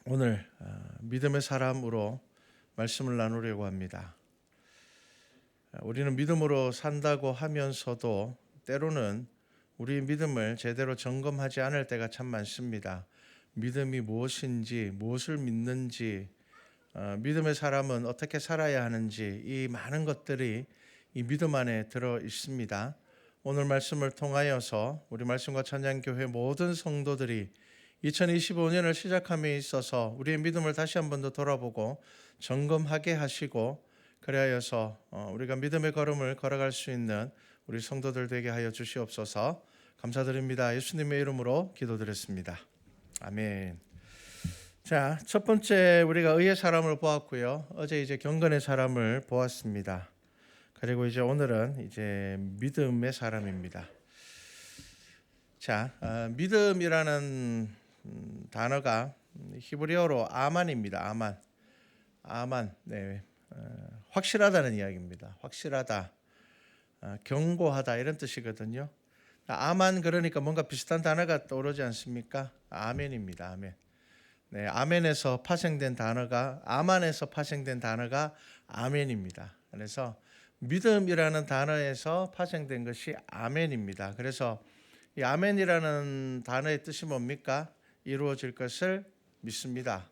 오늘 믿음의 사람으로 말씀을 나누려고 합니다. 우리는 믿음으로 산다고 하면서도 때로는 우리 믿음을 제대로 점검하지 않을 때가 참 많습니다. 믿음이 무엇인지, 무엇을 믿는지, 믿음의 사람은 어떻게 살아야 하는지, 이 많은 것들이 이 믿음 안에 들어 있습니다. 오늘 말씀을 통하여서 우리 말씀과 찬양교회 모든 성도들이 2025년을 시작함에 있어서 우리의 믿음을 다시 한 번 더 돌아보고 점검하게 하시고, 그리하여서 우리가 믿음의 걸음을 걸어갈 수 있는 우리 성도들 되게 하여 주시옵소서. 감사드립니다. 예수님의 이름으로 기도드렸습니다. 아멘. 자, 첫 번째 우리가 의의 사람을 보았고요. 어제 이제 경건의 사람을 보았습니다. 그리고 이제 오늘은 이제 믿음의 사람입니다. 자, 믿음이라는 단어가 히브리어로 아만입니다. 아만. 네, 확실하다는 이야기입니다. 확실하다, 견고하다 이런 뜻이거든요. 아만 그러니까 뭔가 비슷한 단어가 떠오르지 않습니까? 아멘입니다. 아멘. 네, 아멘에서 파생된 단어가 아만에서 파생된 단어가 아멘입니다. 그래서 믿음이라는 단어에서 파생된 것이 아멘입니다. 그래서 이 아멘이라는 단어의 뜻이 뭡니까? 이루어질 것을 믿습니다.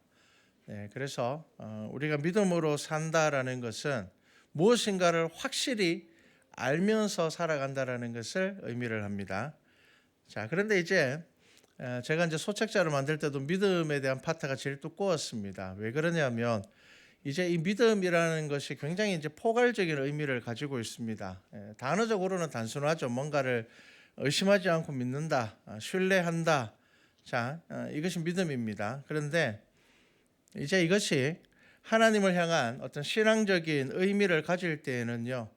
네, 그래서 우리가 믿음으로 산다라는 것은 무엇인가를 확실히 알면서 살아간다라는 것을 의미를 합니다. 자, 그런데 이제 제가 이제 소책자를 만들 때도 믿음에 대한 파트가 제일 두꺼웠습니다. 왜 그러냐면 이제 이 믿음이라는 것이 굉장히 이제 포괄적인 의미를 가지고 있습니다. 단어적으로는 단순하죠. 뭔가를 의심하지 않고 믿는다, 신뢰한다. 자, 이것이 믿음입니다. 그런데 이제 이것이 하나님을 향한 어떤 신앙적인 의미를 가질 때에는요,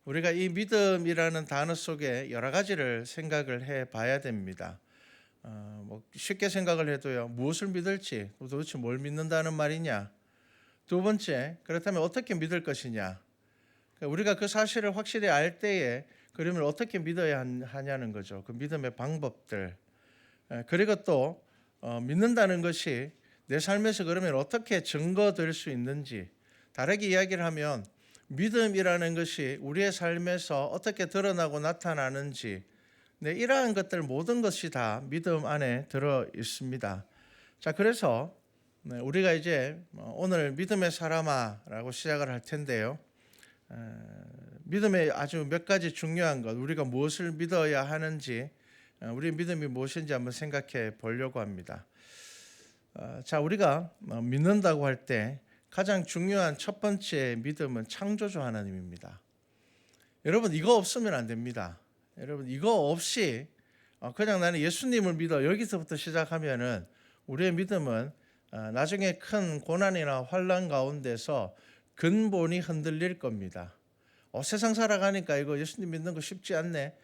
우리가 이 믿음이라는 단어 속에 여러 가지를 생각을 해봐야 됩니다. 뭐 쉽게 생각을 해도요, 무엇을 믿을지, 도대체 뭘 믿는다는 말이냐. 두 번째, 그렇다면 어떻게 믿을 것이냐. 우리가 그 사실을 확실히 알 때에 그러면 어떻게 믿어야 하냐는 거죠. 그 믿음의 방법들. 그리고 또 믿는다는 것이 내 삶에서 그러면 어떻게 증거될 수 있는지. 다르게 이야기를 하면 믿음이라는 것이 우리의 삶에서 어떻게 드러나고 나타나는지, 네, 이러한 것들 모든 것이 다 믿음 안에 들어 있습니다. 자, 그래서 우리가 이제 오늘 믿음의 사람아라고 시작을 할 텐데요. 믿음의 아주 몇 가지 중요한 것, 우리가 무엇을 믿어야 하는지, 우리의 믿음이 무엇인지 한번 생각해 보려고 합니다. 자, 우리가 믿는다고 할 때 가장 중요한 첫 번째 믿음은 창조주 하나님입니다. 여러분, 이거 없으면 안 됩니다. 여러분, 이거 없이 그냥 나는 예수님을 믿어 여기서부터 시작하면은 우리의 믿음은 나중에 큰 고난이나 환난 가운데서 근본이 흔들릴 겁니다. 세상 살아가니까 이거 예수님 믿는 거 쉽지 않네.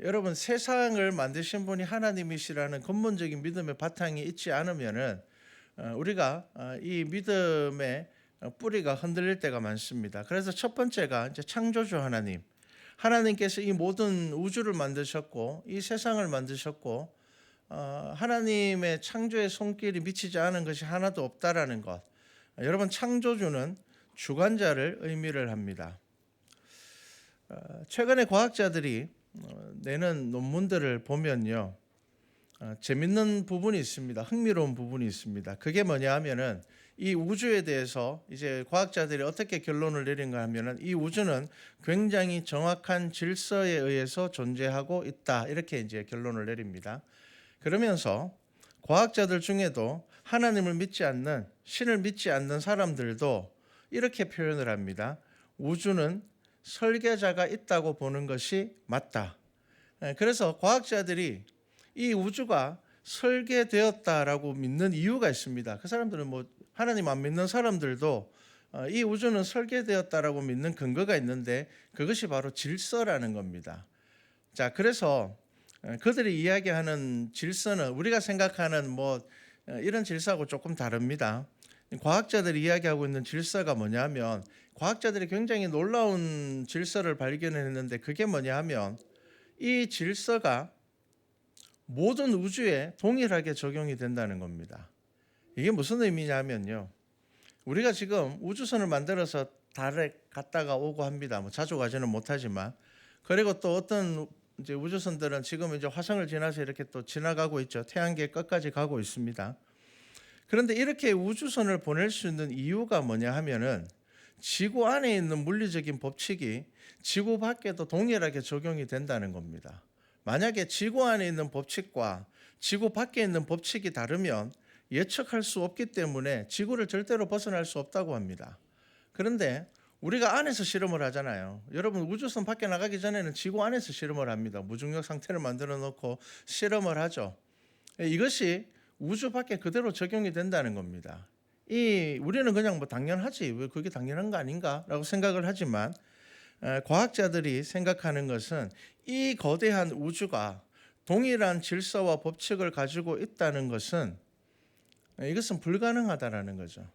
여러분, 세상을 만드신 분이 하나님이시라는 근본적인 믿음의 바탕이 있지 않으면은 우리가 이 믿음의 뿌리가 흔들릴 때가 많습니다. 그래서 첫 번째가 이제 창조주 하나님. 하나님께서 이 모든 우주를 만드셨고 이 세상을 만드셨고 하나님의 창조의 손길이 미치지 않은 것이 하나도 없다라는 것. 여러분, 창조주는 주관자를 의미를 합니다. 최근에 과학자들이 내는 논문들을 보면요, 재밌는 부분이 있습니다. 흥미로운 부분이 있습니다. 그게 뭐냐 하면은 이 우주에 대해서 이제 과학자들이 어떻게 결론을 내린가 하면은 이 우주는 굉장히 정확한 질서에 의해서 존재하고 있다, 이렇게 이제 결론을 내립니다. 그러면서 과학자들 중에도 하나님을 믿지 않는, 신을 믿지 않는 사람들도 이렇게 표현을 합니다. 우주는 설계자가 있다고 보는 것이 맞다. 그래서 과학자들이 이 우주가 설계되었다라고 믿는 이유가 있습니다. 그 사람들은 뭐 하나님 안 믿는 사람들도 이 우주는 설계되었다라고 믿는 근거가 있는데 그것이 바로 질서라는 겁니다. 자, 그래서 그들이 이야기하는 질서는 우리가 생각하는 뭐 이런 질서하고 조금 다릅니다. 과학자들이 이야기하고 있는 질서가 뭐냐면, 과학자들이 굉장히 놀라운 질서를 발견했는데 그게 뭐냐 하면 이 질서가 모든 우주에 동일하게 적용이 된다는 겁니다. 이게 무슨 의미냐면요. 우리가 지금 우주선을 만들어서 달에 갔다가 오고 합니다. 뭐 자주 가지는 못하지만. 그리고 또 어떤 이제 우주선들은 지금 이제 화성을 지나서 이렇게 또 지나가고 있죠. 태양계 끝까지 가고 있습니다. 그런데 이렇게 우주선을 보낼 수 있는 이유가 뭐냐 하면은 지구 안에 있는 물리적인 법칙이 지구 밖에도 동일하게 적용이 된다는 겁니다. 만약에 지구 안에 있는 법칙과 지구 밖에 있는 법칙이 다르면 예측할 수 없기 때문에 지구를 절대로 벗어날 수 없다고 합니다. 그런데 우리가 안에서 실험을 하잖아요. 여러분 우주선 밖에 나가기 전에는 지구 안에서 실험을 합니다. 무중력 상태를 만들어 놓고 실험을 하죠. 이것이 우주 밖에 그대로 적용이 된다는 겁니다. 우리는 그냥 뭐 당연하지, 왜 그게 당연한 거 아닌가라고 생각을 하지만 과학자들이 생각하는 것은 이 거대한 우주가 동일한 질서와 법칙을 가지고 있다는 것은 이것은 불가능하다라는 거죠.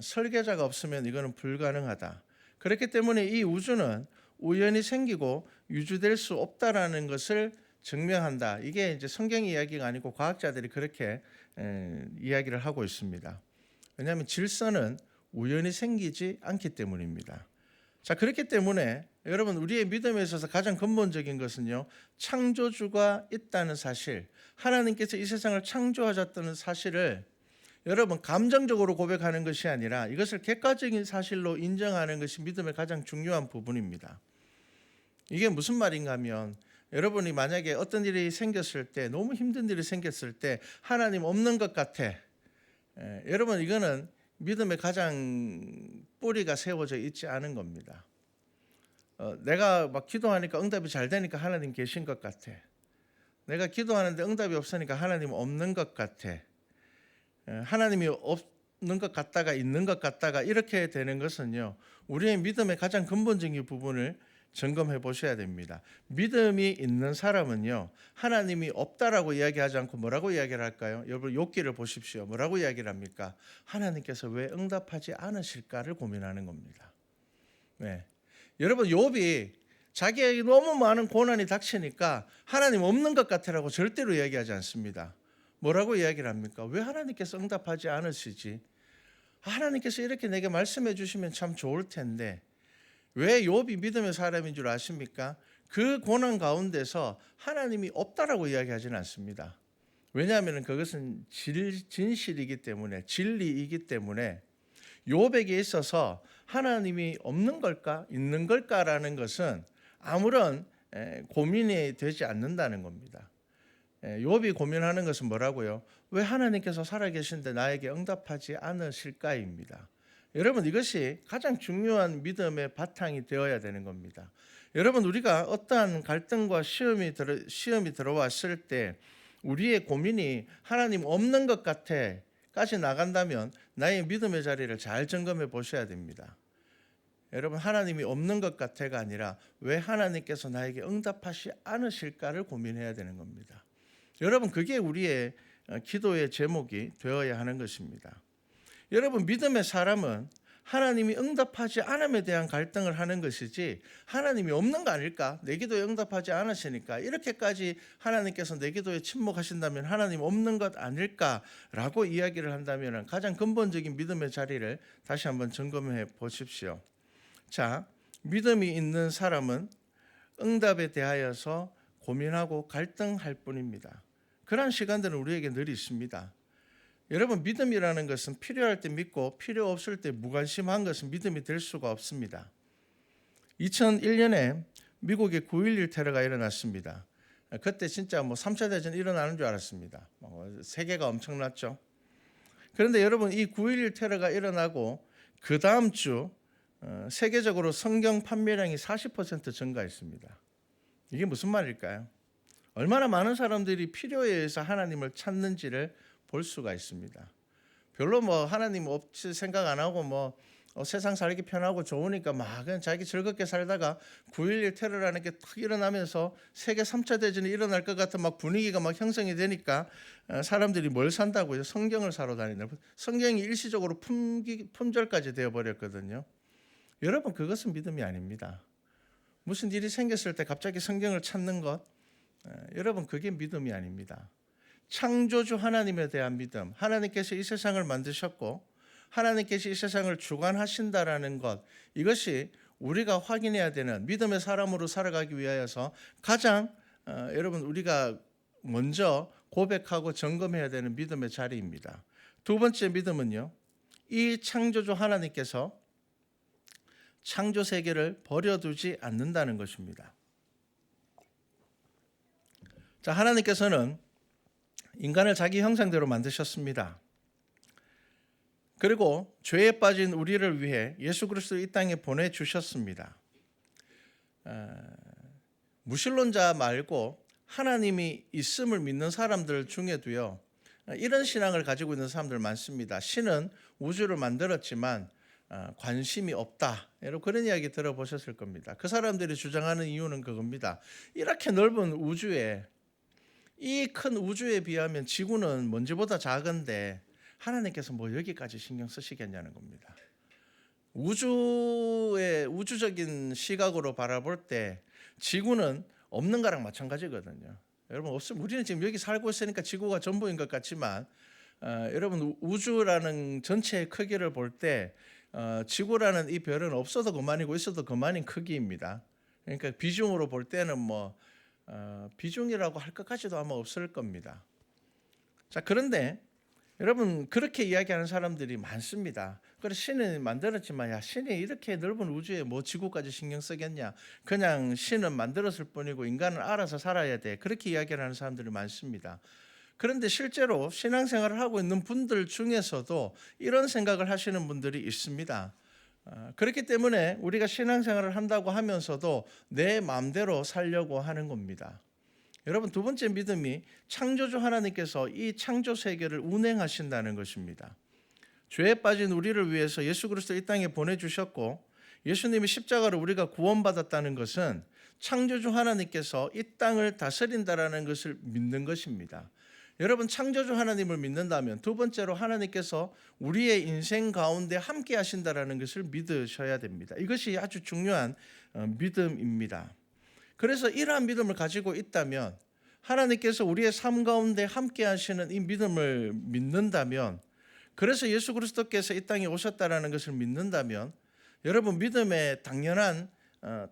설계자가 없으면 이거는 불가능하다. 그렇기 때문에 이 우주는 우연히 생기고 유지될 수 없다라는 것을 증명한다. 이게 이제 성경 이야기가 아니고 과학자들이 그렇게 이야기를 하고 있습니다. 왜냐하면 질서는 우연히 생기지 않기 때문입니다. 자, 그렇기 때문에 여러분 우리의 믿음에 있어서 가장 근본적인 것은요, 창조주가 있다는 사실, 하나님께서 이 세상을 창조하셨다는 사실을 여러분 감정적으로 고백하는 것이 아니라 이것을 객관적인 사실로 인정하는 것이 믿음의 가장 중요한 부분입니다. 이게 무슨 말인가 하면 여러분이 만약에 어떤 일이 생겼을 때, 너무 힘든 일이 생겼을 때 하나님 없는 것 같아. 여러분 이거는 믿음의 가장 뿌리가 세워져 있지 않은 겁니다. 내가 막 기도하니까 응답이 잘 되니까 하나님 계신 것 같아. 내가 기도하는데 응답이 없으니까 하나님 없는 것 같아. 하나님이 없는 것 같다가 있는 것 같다가 이렇게 되는 것은요, 우리의 믿음의 가장 근본적인 부분을 점검해 보셔야 됩니다. 믿음이 있는 사람은요, 하나님이 없다라고 이야기하지 않고 뭐라고 이야기를 할까요? 여러분 욥기를 보십시오. 뭐라고 이야기를 합니까? 하나님께서 왜 응답하지 않으실까를 고민하는 겁니다. 네. 여러분 욥이 자기에게 너무 많은 고난이 닥치니까 하나님 없는 것 같아라고 절대로 이야기하지 않습니다. 뭐라고 이야기를 합니까? 왜 하나님께서 응답하지 않으시지? 하나님께서 이렇게 내게 말씀해 주시면 참 좋을 텐데 왜 욥이 믿음의 사람인 줄 아십니까? 그 고난 가운데서 하나님이 없다라고 이야기하지는 않습니다. 왜냐하면 그것은 진실이기 때문에, 진리이기 때문에 욥에게 있어서 하나님이 없는 걸까 있는 걸까라는 것은 아무런 고민이 되지 않는다는 겁니다. 욥이 고민하는 것은 뭐라고요? 왜 하나님께서 살아계신데 나에게 응답하지 않으실까입니다. 여러분 이것이 가장 중요한 믿음의 바탕이 되어야 되는 겁니다. 여러분 우리가 어떠한 갈등과 시험이 들어왔을 때 우리의 고민이 하나님 없는 것 같아까지 나간다면 나의 믿음의 자리를 잘 점검해 보셔야 됩니다. 여러분 하나님이 없는 것 같아가 아니라 왜 하나님께서 나에게 응답하지 않으실까를 고민해야 되는 겁니다. 여러분 그게 우리의 기도의 제목이 되어야 하는 것입니다. 여러분 믿음의 사람은 하나님이 응답하지 않음에 대한 갈등을 하는 것이지 하나님이 없는 거 아닐까? 내 기도에 응답하지 않으시니까 이렇게까지 하나님께서 내 기도에 침묵하신다면 하나님 없는 것 아닐까라고 이야기를 한다면 가장 근본적인 믿음의 자리를 다시 한번 점검해 보십시오. 자, 믿음이 있는 사람은 응답에 대하여서 고민하고 갈등할 뿐입니다. 그러한 시간들은 우리에게 늘 있습니다. 여러분 믿음이라는 것은 필요할 때 믿고 필요 없을 때 무관심한 것은 믿음이 될 수가 없습니다. 2001년에 미국에 9.11 테러가 일어났습니다. 그때 진짜 3차 대전이 일어나는 줄 알았습니다. 세계가 엄청났죠. 그런데 여러분 이 9.11 테러가 일어나고 그 다음 주 세계적으로 성경 판매량이 40% 증가했습니다. 이게 무슨 말일까요? 얼마나 많은 사람들이 필요에 의해서 하나님을 찾는지를 볼 수가 있습니다. 별로 하나님 없이 생각 안 하고 세상 살기 편하고 좋으니까 그냥 자기 즐겁게 살다가 9.11 테러라는 게 탁 일어나면서 세계 3차 대전이 일어날 것 같은 분위기가 형성이 되니까 사람들이 뭘 산다고요? 성경을 사러 다니는. 성경이 일시적으로 품절까지 되어버렸거든요. 여러분 그것은 믿음이 아닙니다. 무슨 일이 생겼을 때 갑자기 성경을 찾는 것, 여러분 그게 믿음이 아닙니다. 창조주 하나님에 대한 믿음, 하나님께서 이 세상을 만드셨고 하나님께서 이 세상을 주관하신다라는 것, 이것이 우리가 확인해야 되는 믿음의 사람으로 살아가기 위하여서 가장 여러분 우리가 먼저 고백하고 점검해야 되는 믿음의 자리입니다. 두 번째 믿음은요, 이 창조주 하나님께서 창조 세계를 버려두지 않는다는 것입니다. 자, 하나님께서는 인간을 자기 형상대로 만드셨습니다. 그리고 죄에 빠진 우리를 위해 예수 그리스도를 이 땅에 보내주셨습니다. 무신론자 말고 하나님이 있음을 믿는 사람들 중에도요, 이런 신앙을 가지고 있는 사람들 많습니다. 신은 우주를 만들었지만 관심이 없다. 여러분 그런 이야기 들어보셨을 겁니다. 그 사람들이 주장하는 이유는 그겁니다. 이렇게 넓은 우주에, 이 큰 우주에 비하면 지구는 먼지보다 작은데 하나님께서 뭐 여기까지 신경 쓰시겠냐는 겁니다. 우주적인 시각으로 바라볼 때 지구는 없는 거랑 마찬가지거든요. 여러분 없으면 우리는 지금 여기 살고 있으니까 지구가 전부인 것 같지만 여러분 우주라는 전체의 크기를 볼 때 지구라는 이 별은 없어도 그만이고 있어도 그만인 크기입니다. 그러니까 비중으로 볼 때는 뭐 비중이라고 할 것까지도 아마 없을 겁니다. 자, 그런데 여러분 그렇게 이야기하는 사람들이 많습니다. 그래서 신은 만들었지만 야 신이 이렇게 넓은 우주에 뭐 지구까지 신경 쓰겠냐. 그냥 신은 만들었을 뿐이고 인간은 알아서 살아야 돼. 그렇게 이야기하는 사람들이 많습니다. 그런데 실제로 신앙생활을 하고 있는 분들 중에서도 이런 생각을 하시는 분들이 있습니다. 그렇기 때문에 우리가 신앙생활을 한다고 하면서도 내 마음대로 살려고 하는 겁니다. 여러분 두 번째 믿음이 창조주 하나님께서 이 창조 세계를 운행하신다는 것입니다. 죄에 빠진 우리를 위해서 예수 그리스도 이 땅에 보내주셨고 예수님이 십자가로 우리가 구원받았다는 것은 창조주 하나님께서 이 땅을 다스린다라는 것을 믿는 것입니다. 여러분 창조주 하나님을 믿는다면 두 번째로 하나님께서 우리의 인생 가운데 함께 하신다라는 것을 믿으셔야 됩니다. 이것이 아주 중요한 믿음입니다. 그래서 이러한 믿음을 가지고 있다면 하나님께서 우리의 삶 가운데 함께 하시는 이 믿음을 믿는다면, 그래서 예수 그리스도께서 이 땅에 오셨다라는 것을 믿는다면 여러분 믿음의 당연한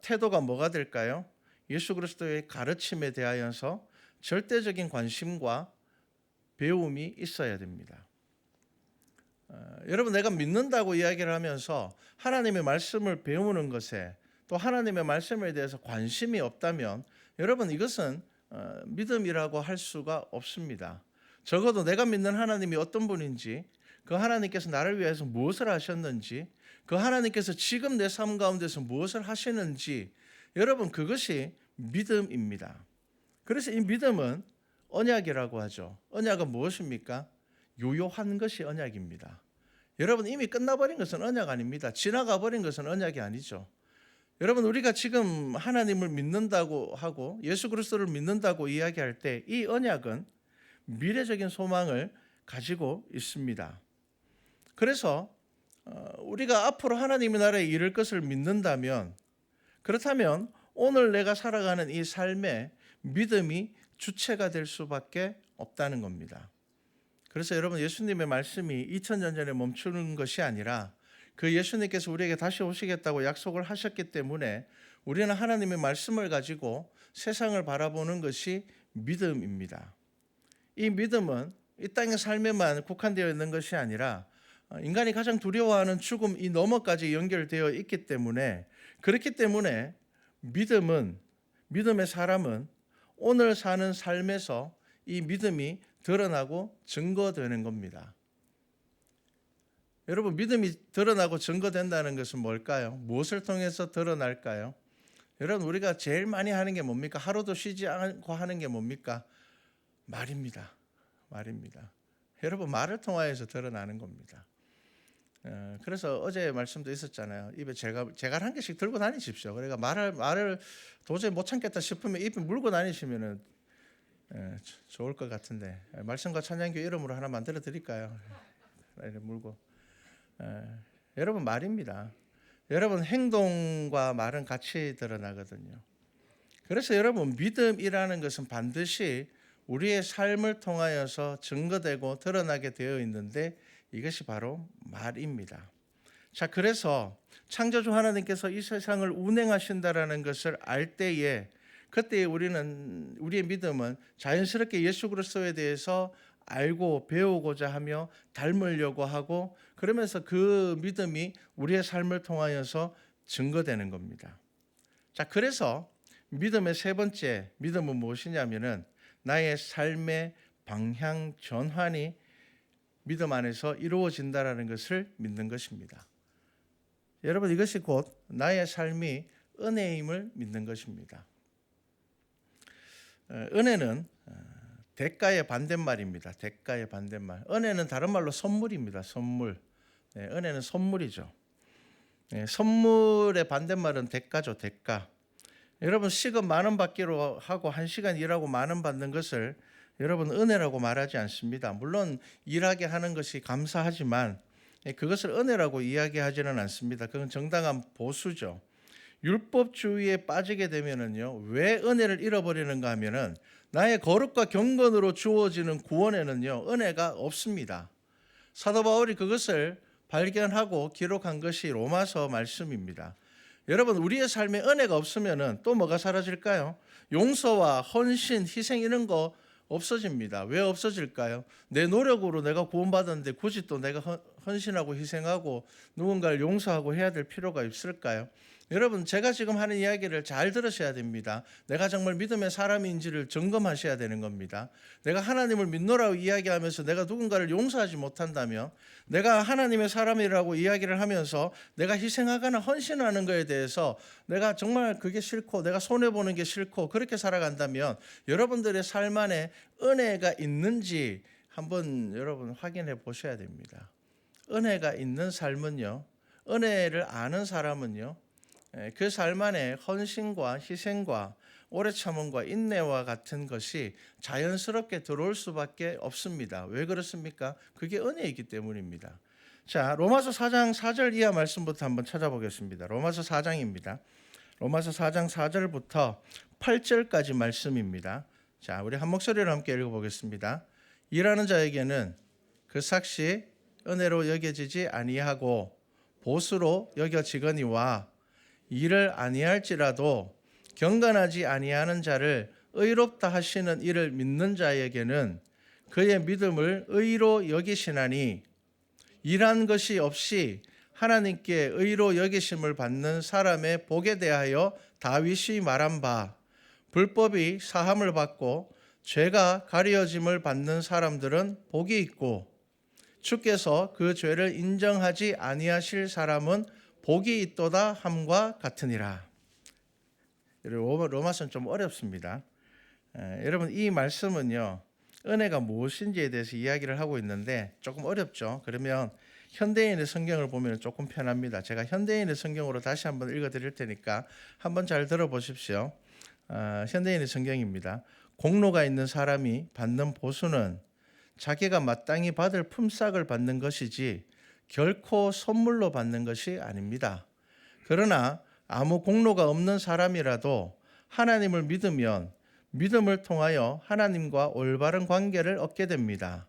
태도가 뭐가 될까요? 예수 그리스도의 가르침에 대하여서 절대적인 관심과 배움이 있어야 됩니다. 여러분 내가 믿는다고 이야기를 하면서 하나님의 말씀을 배우는 것에 또 하나님의 말씀에 대해서 관심이 없다면 여러분 이것은 믿음이라고 할 수가 없습니다. 적어도 내가 믿는 하나님이 어떤 분인지, 그 하나님께서 나를 위해서 무엇을 하셨는지, 그 하나님께서 지금 내 삶 가운데서 무엇을 하시는지, 여러분 그것이 믿음입니다. 그래서 이 믿음은 언약이라고 하죠. 언약은 무엇입니까? 유효한 것이 언약입니다. 여러분 이미 끝나버린 것은 언약 아닙니다. 지나가 버린 것은 언약이 아니죠. 여러분 우리가 지금 하나님을 믿는다고 하고 예수 그리스도를 믿는다고 이야기할 때 이 언약은 미래적인 소망을 가지고 있습니다. 그래서 우리가 앞으로 하나님의 나라에 이를 것을 믿는다면, 그렇다면 오늘 내가 살아가는 이 삶에 믿음이 주체가 될 수밖에 없다는 겁니다. 그래서 여러분 예수님의 말씀이 2000년 전에 멈추는 것이 아니라 그 예수님께서 우리에게 다시 오시겠다고 약속을 하셨기 때문에 우리는 하나님의 말씀을 가지고 세상을 바라보는 것이 믿음입니다. 이 믿음은 이 땅의 삶에만 국한되어 있는 것이 아니라 인간이 가장 두려워하는 죽음 이 너머까지 연결되어 있기 때문에, 그렇기 때문에 믿음의 사람은 오늘 사는 삶에서 이 믿음이 드러나고 증거되는 겁니다. 여러분 믿음이 드러나고 증거된다는 것은 뭘까요? 무엇을 통해서 드러날까요? 여러분 우리가 제일 많이 하는 게 뭡니까? 하루도 쉬지 않고 하는 게 뭡니까? 말입니다. 여러분 말을 통하여서 드러나는 겁니다. 그래서 어제 말씀도 있었잖아요. 입에 제갈 한 개씩 들고 다니십시오. 그러니까 말을 도저히 못 참겠다 싶으면 입에 물고 다니시면은 좋을 것 같은데, 말씀과 찬양교회 이름으로 하나 만들어 드릴까요? 이렇게 물고. 여러분 말입니다. 여러분 행동과 말은 같이 드러나거든요. 그래서 여러분 믿음이라는 것은 반드시 우리의 삶을 통하여서 증거되고 드러나게 되어 있는데 이것이 바로 말입니다. 자, 그래서 창조주 하나님께서 이 세상을 운행하신다라는 것을 알 때에 그때 우리의 믿음은 자연스럽게 예수 그리스도에 대해서 알고 배우고자 하며 닮으려고 하고 그러면서 그 믿음이 우리의 삶을 통하여서 증거되는 겁니다. 자, 그래서 믿음의 세 번째 믿음은 무엇이냐면은 나의 삶의 방향 전환이 믿음 안에서 이루어진다라는 것을 믿는 것입니다. 여러분, 이것이 곧 나의 삶이 은혜임을 믿는 것입니다. 은혜는 대가의 반대말입니다. 대가의 반대말. 은혜는 다른 말로 선물입니다. 선물. 은혜는 선물이죠. 선물의 반대말은 대가죠. 대가. 여러분, 시급 10,000원 받기로 하고 1시간 일하고 10,000원 받는 것을 여러분 은혜라고 말하지 않습니다. 물론 일하게 하는 것이 감사하지만 그것을 은혜라고 이야기하지는 않습니다. 그건 정당한 보수죠. 율법주의에 빠지게 되면은요, 왜 은혜를 잃어버리는가 하면은 나의 거룩과 경건으로 주어지는 구원에는요, 은혜가 없습니다. 사도 바울이 그것을 발견하고 기록한 것이 로마서 말씀입니다. 여러분, 우리의 삶에 은혜가 없으면은 또 뭐가 사라질까요? 용서와 헌신, 희생 이런 거 없어집니다. 왜 없어질까요? 내 노력으로 내가 구원받았는데 굳이 또 내가 헌신하고 희생하고 누군가를 용서하고 해야 될 필요가 있을까요? 여러분, 제가 지금 하는 이야기를 잘 들으셔야 됩니다. 내가 정말 믿음의 사람인지를 점검하셔야 되는 겁니다. 내가 하나님을 믿노라고 이야기하면서 내가 누군가를 용서하지 못한다면, 내가 하나님의 사람이라고 이야기를 하면서 내가 희생하거나 헌신하는 것에 대해서 내가 정말 그게 싫고 내가 손해보는 게 싫고 그렇게 살아간다면 여러분들의 삶 안에 은혜가 있는지 한번 여러분 확인해 보셔야 됩니다. 은혜가 있는 삶은요, 은혜를 아는 사람은요, 그 삶 안에 헌신과 희생과 오래 참음과 인내와 같은 것이 자연스럽게 들어올 수밖에 없습니다. 왜 그렇습니까? 그게 은혜이기 때문입니다. 자, 로마서 4장 4절 이하 말씀부터 한번 찾아보겠습니다. 로마서 4장입니다. 로마서 4장 4절부터 8절까지 말씀입니다. 자, 우리 한 목소리로 함께 읽어보겠습니다. 일하는 자에게는 그 삭시 은혜로 여겨지지 아니하고 보수로 여겨지거니와 일을 아니할지라도 경건하지 아니하는 자를 의롭다 하시는 이를 믿는 자에게는 그의 믿음을 의로 여기시나니 일한 것이 없이 하나님께 의로 여기심을 받는 사람의 복에 대하여 다윗이 말한 바 불법이 사함을 받고 죄가 가려짐을 받는 사람들은 복이 있고 주께서 그 죄를 인정하지 아니하실 사람은 복이 있도다 함과 같으니라. 로마서는 좀 어렵습니다. 여러분, 이 말씀은요, 은혜가 무엇인지에 대해서 이야기를 하고 있는데 조금 어렵죠. 그러면 현대인의 성경을 보면 조금 편합니다. 제가 현대인의 성경으로 다시 한번 읽어드릴 테니까 한번 잘 들어보십시오. 현대인의 성경입니다. 공로가 있는 사람이 받는 보수는 자기가 마땅히 받을 품삯을 받는 것이지 결코 선물로 받는 것이 아닙니다. 그러나 아무 공로가 없는 사람이라도 하나님을 믿으면 믿음을 통하여 하나님과 올바른 관계를 얻게 됩니다.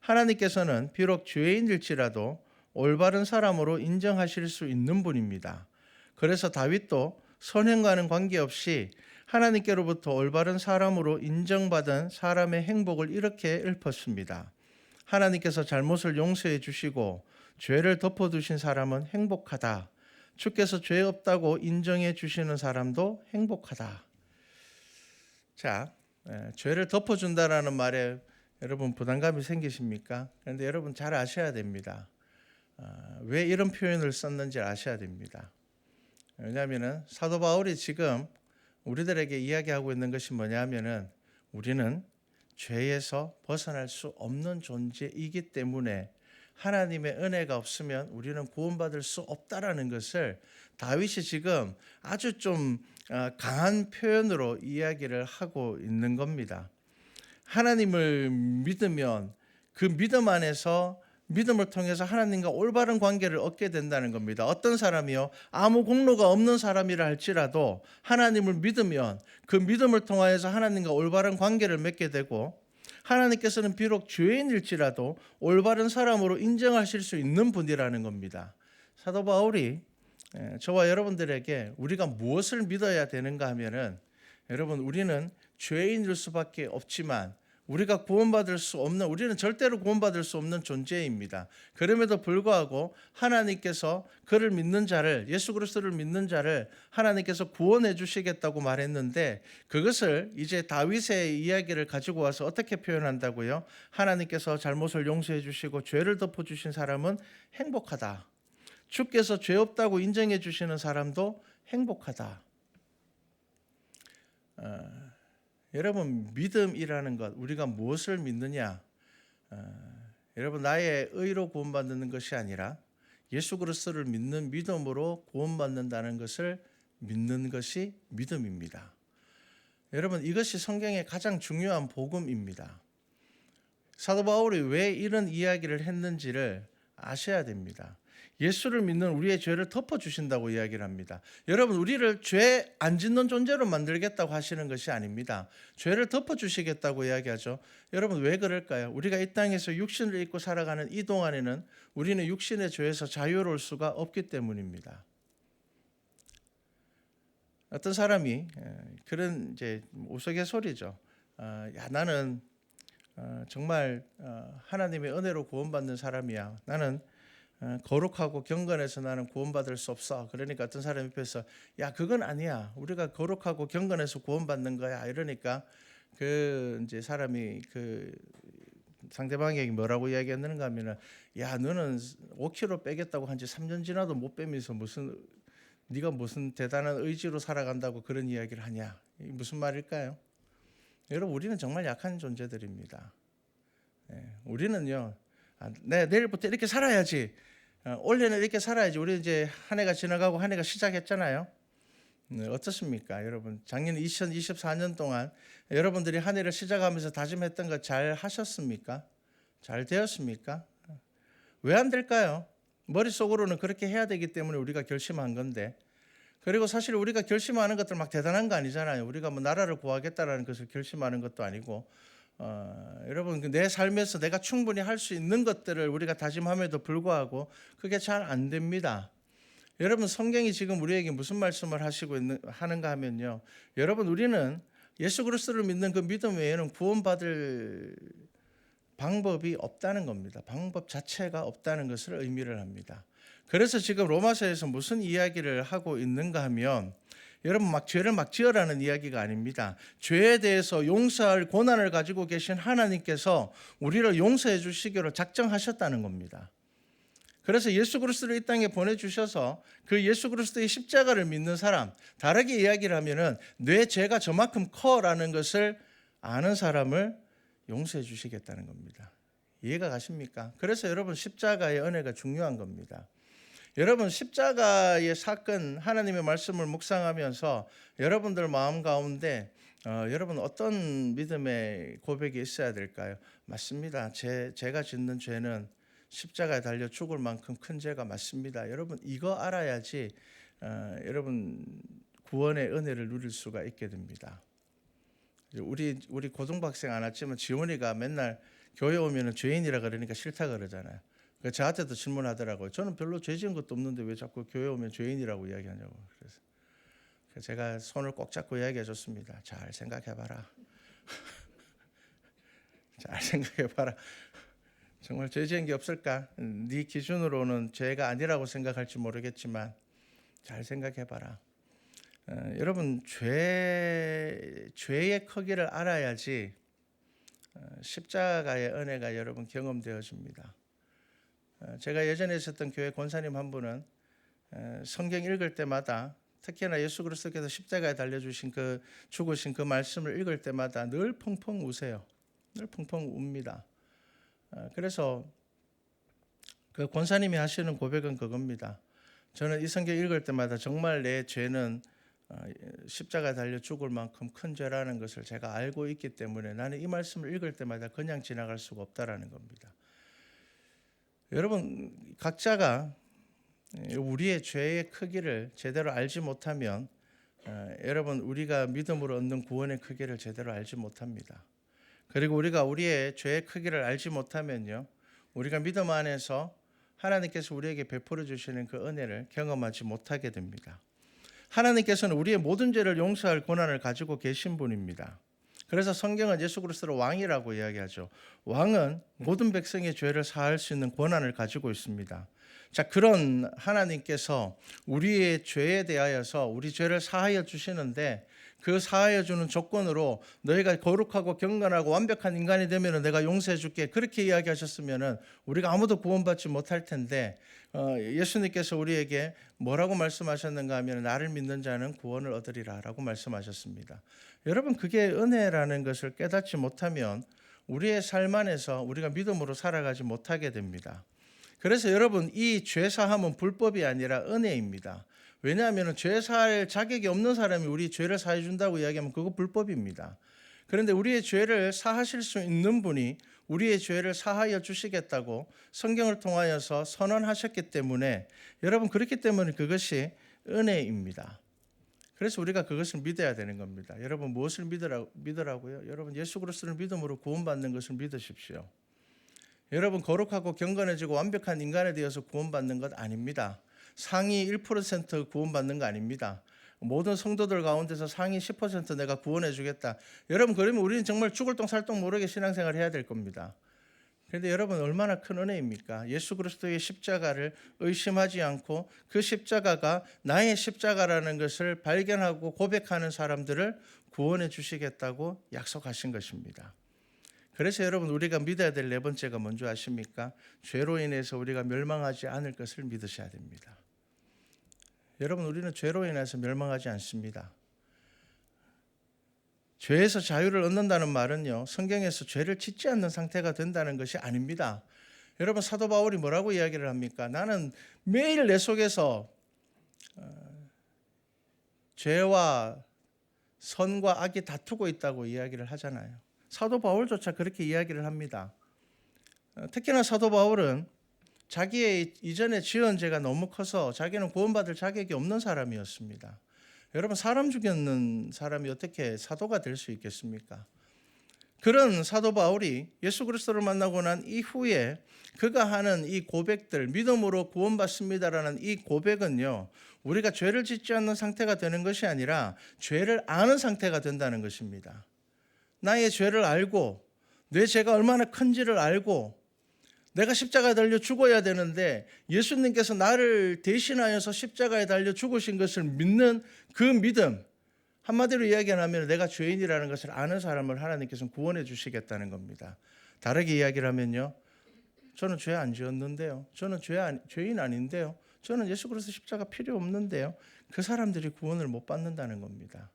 하나님께서는 비록 죄인일지라도 올바른 사람으로 인정하실 수 있는 분입니다. 그래서 다윗도 선행과는 관계없이 하나님께로부터 올바른 사람으로 인정받은 사람의 행복을 이렇게 읊었습니다. 하나님께서 잘못을 용서해 주시고 죄를 덮어두신 사람은 행복하다. 주께서 죄 없다고 인정해 주시는 사람도 행복하다. 자, 죄를 덮어준다라는 말에 여러분 부담감이 생기십니까? 그런데 여러분 잘 아셔야 됩니다. 왜 이런 표현을 썼는지 아셔야 됩니다. 왜냐하면 사도 바울이 지금 우리들에게 이야기하고 있는 것이 뭐냐면은 우리는 죄에서 벗어날 수 없는 존재이기 때문에 하나님의 은혜가 없으면 우리는 구원받을 수 없다라는 것을 다윗이 지금 아주 좀 강한 표현으로 이야기를 하고 있는 겁니다. 하나님을 믿으면 그 믿음 안에서 믿음을 통해서 하나님과 올바른 관계를 얻게 된다는 겁니다. 어떤 사람이요? 아무 공로가 없는 사람이라 할지라도 하나님을 믿으면 그 믿음을 통하여서 하나님과 올바른 관계를 맺게 되고 하나님께서는 비록 죄인일지라도 올바른 사람으로 인정하실 수 있는 분이라는 겁니다. 사도 바울이 저와 여러분들에게 우리가 무엇을 믿어야 되는가 하면은, 여러분, 우리는 죄인일 수밖에 없지만 우리가 구원받을 수 없는, 우리는 절대로 구원받을 수 없는 존재입니다. 그럼에도 불구하고 하나님께서 그를 믿는 자를, 예수 그리스도를 믿는 자를 하나님께서 구원해 주시겠다고 말했는데, 그것을 이제 다윗의 이야기를 가지고 와서 어떻게 표현한다고요? 하나님께서 잘못을 용서해 주시고 죄를 덮어 주신 사람은 행복하다. 주께서 죄 없다고 인정해 주시는 사람도 행복하다. 여러분, 믿음이라는 것, 우리가 무엇을 믿느냐? 여러분, 나의 의로 구원받는 것이 아니라 예수 그리스도를 믿는 믿음으로 구원받는다는 것을 믿는 것이 믿음입니다. 여러분, 이것이 성경의 가장 중요한 복음입니다. 사도 바울이 왜 이런 이야기를 했는지를 아셔야 됩니다. 예수를 믿는 우리의 죄를 덮어주신다고 이야기를 합니다. 여러분, 우리를 죄 안 짓는 존재로 만들겠다고 하시는 것이 아닙니다. 죄를 덮어주시겠다고 이야기하죠. 여러분, 왜 그럴까요? 우리가 이 땅에서 육신을 입고 살아가는 이 동안에는 우리는 육신의 죄에서 자유로울 수가 없기 때문입니다. 어떤 사람이 그런 이제 우스갯소리죠. 야, 나는 정말 하나님의 은혜로 구원받는 사람이야. 나는 거룩하고 경건해서 나는 구원받을 수 없어. 그러니까 어떤 사람 옆에서, 야, 그건 아니야. 우리가 거룩하고 경건해서 구원받는 거야. 이러니까 그 이제 사람이 그 상대방에게 뭐라고 이야기했는가 하면은, 야, 너는 5kg 빼겠다고 한 지 3년 지나도 못 빼면서 네가 무슨 대단한 의지로 살아간다고 그런 이야기를 하냐. 이게 무슨 말일까요? 여러분, 우리는 정말 약한 존재들입니다. 우리는요, 내일부터 이렇게 살아야지. 올해는 이렇게 살아야지. 우리 이제 한 해가 지나가고 한 해가 시작했잖아요. 어떻습니까, 여러분? 작년 2024년 동안 여러분들이 한 해를 시작하면서 다짐했던 거 잘 하셨습니까? 잘 되었습니까? 왜 안 될까요? 머릿속으로는 그렇게 해야 되기 때문에 우리가 결심한 건데, 그리고 사실 우리가 결심하는 것들 막 대단한 거 아니잖아요. 우리가 뭐 나라를 구하겠다라는 것을 결심하는 것도 아니고, 여러분, 내 삶에서 내가 충분히 할 수 있는 것들을 우리가 다짐함에도 불구하고 그게 잘 안 됩니다. 여러분, 성경이 지금 우리에게 무슨 말씀을 하는가 하면요, 여러분, 우리는 예수 그리스도를 믿는 그 믿음 외에는 구원받을 방법이 없다는 겁니다. 방법 자체가 없다는 것을 의미를 합니다. 그래서 지금 로마서에서 무슨 이야기를 하고 있는가 하면, 여러분, 막 죄를 막 지어라는 이야기가 아닙니다. 죄에 대해서 용서할 권한을 가지고 계신 하나님께서 우리를 용서해 주시기로 작정하셨다는 겁니다. 그래서 예수 그리스도를 이 땅에 보내주셔서 그 예수 그리스도의 십자가를 믿는 사람, 다르게 이야기를 하면은 내 죄가 저만큼 커라는 것을 아는 사람을 용서해 주시겠다는 겁니다. 이해가 가십니까? 그래서 여러분, 십자가의 은혜가 중요한 겁니다. 여러분, 십자가의 사건, 하나님의 말씀을 묵상하면서 여러분들 마음 가운데 여러분, 어떤 믿음의 고백이 있어야 될까요? 맞습니다. 제가 짓는 죄는 십자가에 달려 죽을 만큼 큰 죄가 맞습니다. 여러분, 이거 알아야지 여러분 구원의 은혜를 누릴 수가 있게 됩니다. 우리 고등학생 안 왔지만 지원이가 맨날 교회 오면은 죄인이라 그러니까 싫다 그러잖아요. 저한테도 질문하더라고요. 저는 별로 죄 지은 것도 없는데 왜 자꾸 교회 오면 죄인이라고 이야기하냐고. 그래서 제가 손을 꼭 잡고 이야기해 줬습니다. 잘 생각해봐라. 잘 생각해봐라. 정말 죄 지은 게 없을까? 네 기준으로는 죄가 아니라고 생각할지 모르겠지만 잘 생각해봐라. 여러분, 죄의 크기를 알아야지 십자가의 은혜가 여러분 경험되어집니다. 제가 예전에 있었던 교회 권사님 한 분은 성경 읽을 때마다, 특히나 예수 그리스도께서 십자가에 달려주신 그 죽으신 그 말씀을 읽을 때마다 늘 펑펑 우세요. 늘 펑펑 웁니다. 그래서 그 권사님이 하시는 고백은 그겁니다. 저는 이 성경 읽을 때마다 정말 내 죄는 십자가에 달려 죽을 만큼 큰 죄라는 것을 제가 알고 있기 때문에 나는 이 말씀을 읽을 때마다 그냥 지나갈 수가 없다라는 겁니다. 여러분, 각자가 우리의 죄의 크기를 제대로 알지 못하면 여러분, 우리가 믿음으로 얻는 구원의 크기를 제대로 알지 못합니다. 그리고 우리가 우리의 죄의 크기를 알지 못하면요, 우리가 믿음 안에서 하나님께서 우리에게 베풀어 주시는 그 은혜를 경험하지 못하게 됩니다. 하나님께서는 우리의 모든 죄를 용서할 권한을 가지고 계신 분입니다. 그래서 성경은 예수 그리스도를 왕이라고 이야기하죠. 왕은 모든 백성의 죄를 사할 수 있는 권한을 가지고 있습니다. 자, 그런 하나님께서 우리의 죄에 대하여서 우리 죄를 사하여 주시는데, 그 사하여 주는 조건으로 너희가 거룩하고 경건하고 완벽한 인간이 되면 내가 용서해 줄게, 그렇게 이야기하셨으면 우리가 아무도 구원받지 못할 텐데, 예수님께서 우리에게 뭐라고 말씀하셨는가 하면 나를 믿는 자는 구원을 얻으리라 라고 말씀하셨습니다. 여러분, 그게 은혜라는 것을 깨닫지 못하면 우리의 삶 안에서 우리가 믿음으로 살아가지 못하게 됩니다. 그래서 여러분, 이 죄사함은 불법이 아니라 은혜입니다. 왜냐하면 죄사할 자격이 없는 사람이 우리 죄를 사해 준다고 이야기하면 그거 불법입니다. 그런데 우리의 죄를 사하실 수 있는 분이 우리의 죄를 사하여 주시겠다고 성경을 통하여서 선언하셨기 때문에, 여러분, 그렇기 때문에 그것이 은혜입니다. 그래서 우리가 그것을 믿어야 되는 겁니다. 여러분, 무엇을 믿으라고요? 여러분, 예수 그리스도를 믿음으로 구원받는 것을 믿으십시오. 여러분, 거룩하고 경건해지고 완벽한 인간에 대해서 구원받는 것 아닙니다. 상위 1% 구원받는 거 아닙니다. 모든 성도들 가운데서 상위 10% 내가 구원해 주겠다. 여러분, 그러면 우리는 정말 죽을 똥 살 똥 모르게 신앙생활을 해야 될 겁니다. 그런데 여러분, 얼마나 큰 은혜입니까? 예수 그리스도의 십자가를 의심하지 않고 그 십자가가 나의 십자가라는 것을 발견하고 고백하는 사람들을 구원해 주시겠다고 약속하신 것입니다. 그래서 여러분, 우리가 믿어야 될 네 번째가 뭔지 아십니까? 죄로 인해서 우리가 멸망하지 않을 것을 믿으셔야 됩니다. 여러분, 우리는 죄로 인해서 멸망하지 않습니다. 죄에서 자유를 얻는다는 말은요, 성경에서 죄를 짓지 않는 상태가 된다는 것이 아닙니다. 여러분, 사도 바울이 뭐라고 이야기를 합니까? 나는 매일 내 속에서 죄와 선과 악이 다투고 있다고 이야기를 하잖아요. 사도 바울조차 그렇게 이야기를 합니다. 특히나 사도 바울은 자기의 이전에 지은 죄가 너무 커서 자기는 구원받을 자격이 없는 사람이었습니다. 여러분, 사람 죽였는 사람이 어떻게 사도가 될 수 있겠습니까? 그런 사도 바울이 예수 그리스도를 만나고 난 이후에 그가 하는 이 고백들, 믿음으로 구원받습니다라는 이 고백은요, 우리가 죄를 짓지 않는 상태가 되는 것이 아니라 죄를 아는 상태가 된다는 것입니다. 나의 죄를 알고 내 죄가 얼마나 큰지를 알고 내가 십자가에 달려 죽어야 되는데 예수님께서 나를 대신하여서 십자가에 달려 죽으신 것을 믿는 그 믿음, 한마디로 이야기하면 내가 죄인이라는 것을 아는 사람을 하나님께서는 구원해 주시겠다는 겁니다. 다르게 이야기를 하면요, 저는 죄 안 지었는데요, 저는 죄인 아닌데요, 저는 예수 그리스도 십자가 필요 없는데요, 그 사람들이 구원을 못 받는다는 겁니다.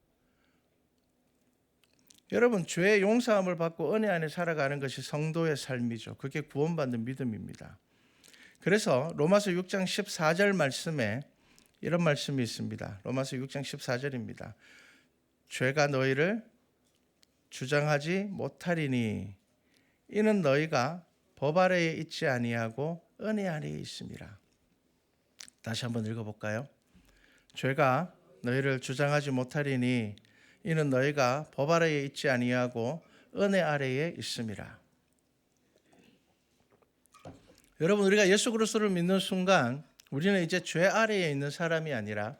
여러분, 죄의 용서함을 받고 은혜 안에 살아가는 것이 성도의 삶이죠. 그게 구원받는 믿음입니다. 그래서 로마서 6장 14절 말씀에 이런 말씀이 있습니다. 로마서 6장 14절입니다. 죄가 너희를 주장하지 못하리니 이는 너희가 법 아래에 있지 아니하고 은혜 아래에 있음이라. 다시 한번 읽어볼까요? 죄가 너희를 주장하지 못하리니 이는 너희가 법 아래에 있지 아니하고 은혜 아래에 있음이라. 여러분, 우리가 예수 그리스도를 믿는 순간 우리는 이제 죄 아래에 있는 사람이 아니라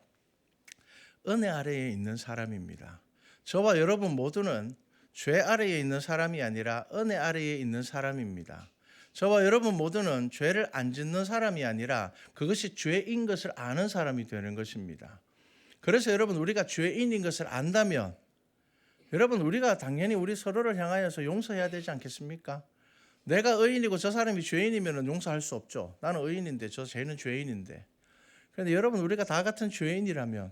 은혜 아래에 있는 사람입니다. 저와 여러분 모두는 죄 아래에 있는 사람이 아니라 은혜 아래에 있는 사람입니다. 저와 여러분 모두는 죄를 안 짓는 사람이 아니라 그것이 죄인 것을 아는 사람이 되는 것입니다. 그래서 여러분, 우리가 죄인인 것을 안다면 여러분, 우리가 당연히 우리 서로를 향하여서 용서해야 되지 않겠습니까? 내가 의인이고 저 사람이 죄인이면 용서할 수 없죠. 나는 의인인데 저 쟤는 죄인인데. 그런데 여러분, 우리가 다 같은 죄인이라면,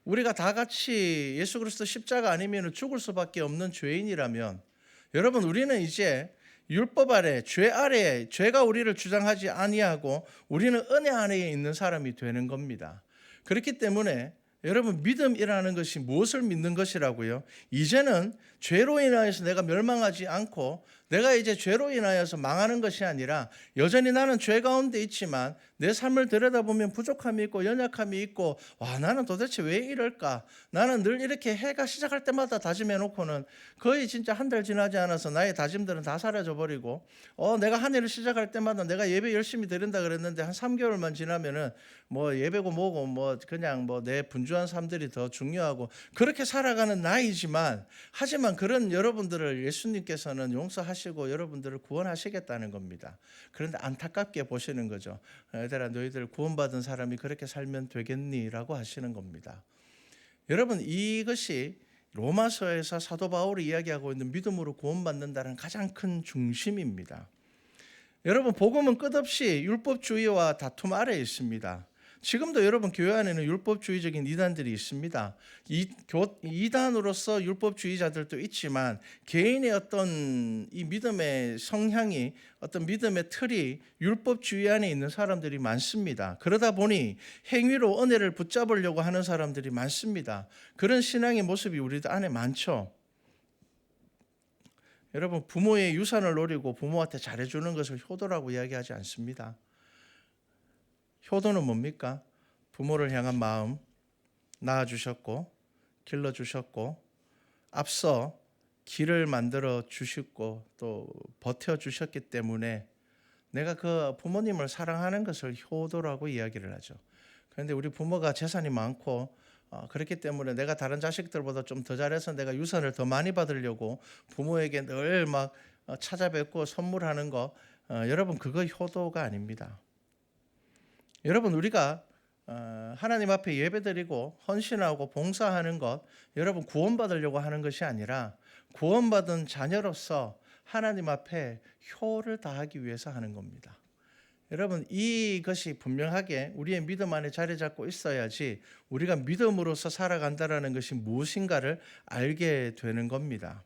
우리가 다 같이 예수 그리스도 십자가 아니면 죽을 수밖에 없는 죄인이라면, 여러분, 우리는 이제 율법 아래, 죄 아래에, 죄가 우리를 주장하지 아니하고 우리는 은혜 안에 있는 사람이 되는 겁니다. 그렇기 때문에 여러분, 믿음이라는 것이 무엇을 믿는 것이라고요? 이제는 죄로 인하여서 내가 멸망하지 않고 내가 이제 죄로 인하여서 망하는 것이 아니라 여전히 나는 죄 가운데 있지만 내 삶을 들여다보면 부족함이 있고 연약함이 있고, 와, 나는 도대체 왜 이럴까? 나는 늘 이렇게 해가 시작할 때마다 다짐해 놓고는 거의 진짜 한 달 지나지 않아서 나의 다짐들은 다 사라져 버리고, 내가 한 해를 시작할 때마다 내가 예배 열심히 드린다 그랬는데 한 3개월만 지나면은 뭐 예배고 뭐고 뭐 그냥 뭐 내 분주한 삶들이 더 중요하고 그렇게 살아가는 나이지만, 하지만 그런 여러분들을 예수님께서는 용서하시고 여러분들을 구원하시겠다는 겁니다. 그런데 안타깝게 보시는 거죠. 얘들아, 너희들 구원받은 사람이 그렇게 살면 되겠니? 라고 하시는 겁니다. 여러분, 이것이 로마서에서 사도 바울이 이야기하고 있는 믿음으로 구원받는다는 가장 큰 중심입니다. 여러분, 복음은 끝없이 율법주의와 다툼 아래에 있습니다. 지금도 여러분 교회 안에는 율법주의적인 이단들이 있습니다. 이단으로서 율법주의자들도 있지만 개인의 어떤 이 믿음의 성향이, 어떤 믿음의 틀이 율법주의 안에 있는 사람들이 많습니다. 그러다 보니 행위로 은혜를 붙잡으려고 하는 사람들이 많습니다. 그런 신앙의 모습이 우리 안에 많죠. 여러분, 부모의 유산을 노리고 부모한테 잘해주는 것을 효도라고 이야기하지 않습니다. 효도는 뭡니까? 부모를 향한 마음, 낳아주셨고 길러주셨고 앞서 길을 만들어 주셨고 또 버텨주셨기 때문에 내가 그 부모님을 사랑하는 것을 효도라고 이야기를 하죠. 그런데 우리 부모가 재산이 많고 그렇기 때문에 내가 다른 자식들보다 좀 더 잘해서 내가 유산을 더 많이 받으려고 부모에게 늘 막 찾아뵙고 선물하는 거, 여러분, 그거 효도가 아닙니다. 여러분, 우리가 하나님 앞에 예배드리고 헌신하고 봉사하는 것, 여러분, 구원받으려고 하는 것이 아니라 구원받은 자녀로서 하나님 앞에 효를 다하기 위해서 하는 겁니다. 여러분, 이것이 분명하게 우리의 믿음 안에 자리 잡고 있어야지 우리가 믿음으로서 살아간다는 것이 무엇인가를 알게 되는 겁니다.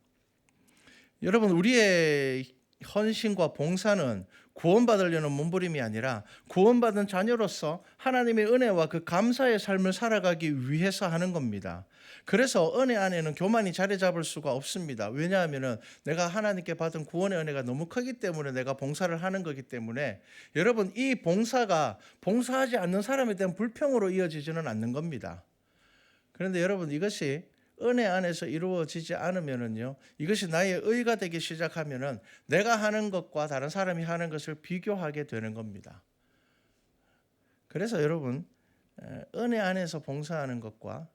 여러분, 우리의 헌신과 봉사는 구원받으려는 몸부림이 아니라 구원받은 자녀로서 하나님의 은혜와 그 감사의 삶을 살아가기 위해서 하는 겁니다. 그래서 은혜 안에는 교만이 자리 잡을 수가 없습니다. 왜냐하면 내가 하나님께 받은 구원의 은혜가 너무 크기 때문에 내가 봉사를 하는 거기 때문에, 여러분, 이 봉사가 봉사하지 않는 사람에 대한 불평으로 이어지지는 않는 겁니다. 그런데 여러분, 이것이 은혜 안에서 이루어지지 않으면은요, 이것이 나의 의가 되기 시작하면은 내가 하는 것과 다른 사람이 하는 것을 비교하게 되는 겁니다. 그래서 여러분, 은혜 안에서 봉사하는 것과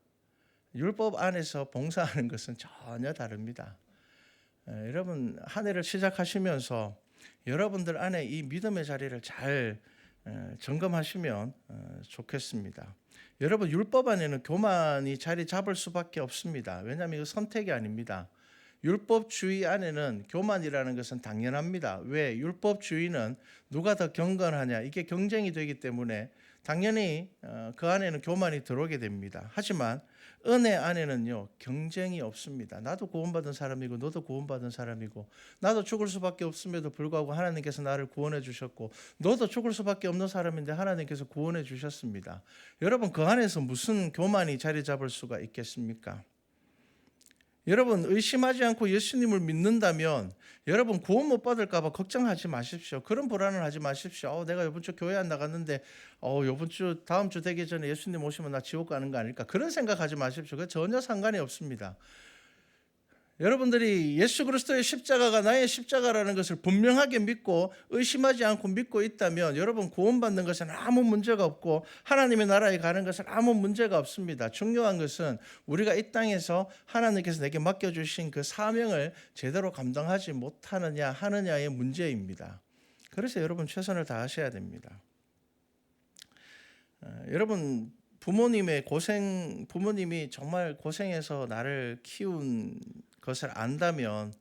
율법 안에서 봉사하는 것은 전혀 다릅니다. 여러분, 한 해를 시작하시면서 여러분들 안에 이 믿음의 자리를 잘 점검하시면 좋겠습니다. 여러분, 율법 안에는 교만이 자리 잡을 수밖에 없습니다. 왜냐하면 이거 선택이 아닙니다. 율법주의 안에는 교만이라는 것은 당연합니다. 왜? 율법주의는 누가 더 경건하냐, 이게 경쟁이 되기 때문에 당연히 그 안에는 교만이 들어오게 됩니다. 하지만 은혜 안에는요, 경쟁이 없습니다. 나도 구원받은 사람이고 너도 구원받은 사람이고, 나도 죽을 수밖에 없음에도 불구하고 하나님께서 나를 구원해 주셨고, 너도 죽을 수밖에 없는 사람인데 하나님께서 구원해 주셨습니다. 여러분, 그 안에서 무슨 교만이 자리 잡을 수가 있겠습니까? 여러분, 의심하지 않고 예수님을 믿는다면 여러분, 구원 못 받을까 봐 걱정하지 마십시오. 그런 불안을 하지 마십시오. 내가 이번 주 교회 안 나갔는데 이번 주 다음 주 되기 전에 예수님 오시면 나 지옥 가는 거 아닐까, 그런 생각하지 마십시오. 그 전혀 상관이 없습니다. 여러분들이 예수 그리스도의 십자가가 나의 십자가라는 것을 분명하게 믿고 의심하지 않고 믿고 있다면 여러분, 구원받는 것은 아무 문제가 없고 하나님의 나라에 가는 것은 아무 문제가 없습니다. 중요한 것은 우리가 이 땅에서 하나님께서 내게 맡겨주신 그 사명을 제대로 감당하지 못하느냐 하느냐의 문제입니다. 그래서 여러분, 최선을 다하셔야 됩니다. 여러분, 부모님이 정말 고생해서 나를 키운 것을 안다면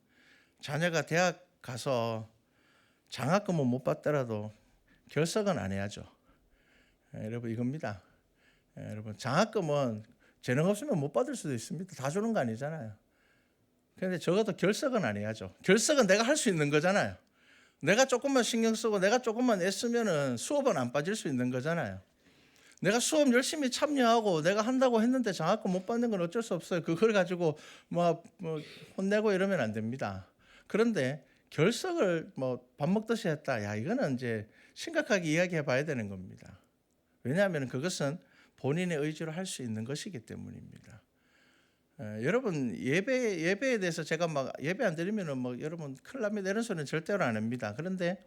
자녀가 대학 가서 장학금은 못 받더라도 결석은 안 해야죠. 여러분, 이겁니다. 여러분, 장학금은 재능 없으면 못 받을 수도 있습니다. 다 주는 거 아니잖아요. 그런데 적어도 결석은 안 해야죠. 결석은 내가 할 수 있는 거잖아요. 내가 조금만 신경 쓰고 내가 조금만 애쓰면은 수업은 안 빠질 수 있는 거잖아요. 내가 수업 열심히 참여하고 내가 한다고 했는데 장학금 못 받는 건 어쩔 수 없어요. 그걸 가지고 뭐 혼내고 이러면 안 됩니다. 그런데 결석을 뭐 밥 먹듯이 했다. 야, 이거는 이제 심각하게 이야기해 봐야 되는 겁니다. 왜냐하면 그것은 본인의 의지로 할 수 있는 것이기 때문입니다. 여러분 예배에 대해서 제가 막 예배 안 드리면은 뭐 여러분 큰일 납니다 이런 소리는 절대로 안 합니다. 그런데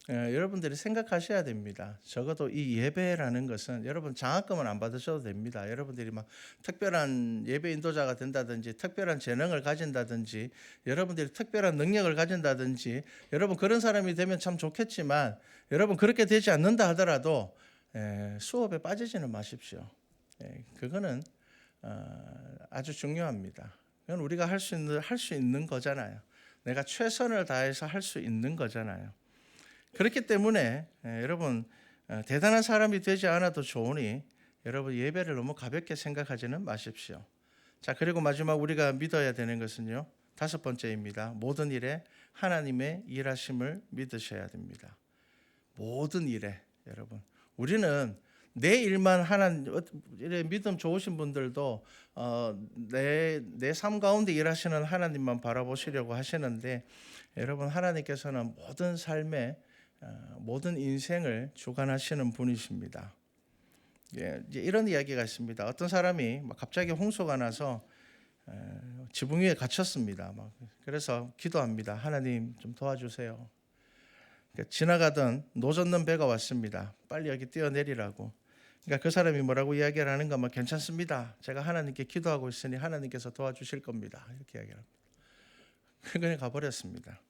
여러분들이 생각하셔야 됩니다. 적어도 이 예배라는 것은 여러분 장학금은 안 받으셔도 됩니다. 여러분들이 막 특별한 예배 인도자가 된다든지 특별한 재능을 가진다든지 여러분들이 특별한 능력을 가진다든지 여러분 그런 사람이 되면 참 좋겠지만 여러분 그렇게 되지 않는다 하더라도 수업에 빠지지는 마십시오. 그거는 아주 중요합니다. 그건 우리가 할 수 있는 거잖아요. 내가 최선을 다해서 할 수 있는 거잖아요. 그렇기 때문에 여러분 대단한 사람이 되지 않아도 좋으니 여러분 예배를 너무 가볍게 생각하지는 마십시오. 자, 그리고 마지막 우리가 믿어야 되는 것은요. 5번째입니다. 모든 일에 하나님의 일하심을 믿으셔야 됩니다. 모든 일에 여러분 우리는 내 일만 하나님 믿음 좋으신 분들도 내 삶 가운데 일하시는 하나님만 바라보시려고 하시는데 여러분 하나님께서는 모든 삶의 모든 인생을 주관하시는 분이십니다. 이제 이런 이야기가 있습니다. 어떤 사람이 갑자기 홍수가 나서 지붕 위에 갇혔습니다. 그래서 기도합니다. 하나님 좀 도와주세요. 지나가던 노젓는 배가 왔습니다. 빨리 여기 뛰어내리라고. 그러니까 그 사람이 뭐라고 이야기를 하는가? 괜찮습니다. 제가 하나님께 기도하고 있으니 하나님께서 도와주실 겁니다. 이렇게 이야기를 합니다. 그냥 가버렸습니다.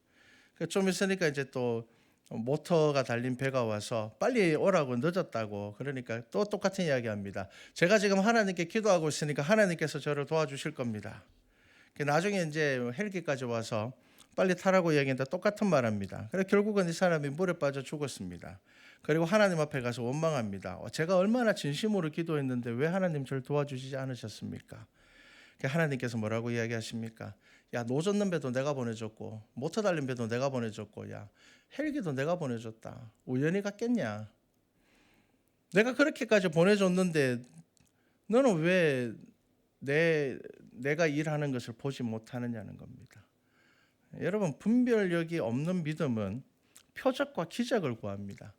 좀 있으니까 이제 또 모터가 달린 배가 와서 빨리 오라고 늦었다고. 그러니까 또 똑같은 이야기합니다. 제가 지금 하나님께 기도하고 있으니까 하나님께서 저를 도와주실 겁니다. 나중에 이제 헬기까지 와서 빨리 타라고 이야기했는데 똑같은 말합니다. 그래서 결국은 이 사람이 물에 빠져 죽었습니다. 그리고 하나님 앞에 가서 원망합니다. 제가 얼마나 진심으로 기도했는데 왜 하나님 저를 도와주시지 않으셨습니까? 하나님께서 뭐라고 이야기하십니까? 야, 노젓는 배도 내가 보내줬고 모터 달린 배도 내가 보내줬고 야, 헬기도 내가 보내줬다. 우연히 갔겠냐? 내가 그렇게까지 보내줬는데 너는 왜 내가 일하는 것을 보지 못하느냐는 겁니다. 여러분 분별력이 없는 믿음은 표적과 기적을 구합니다.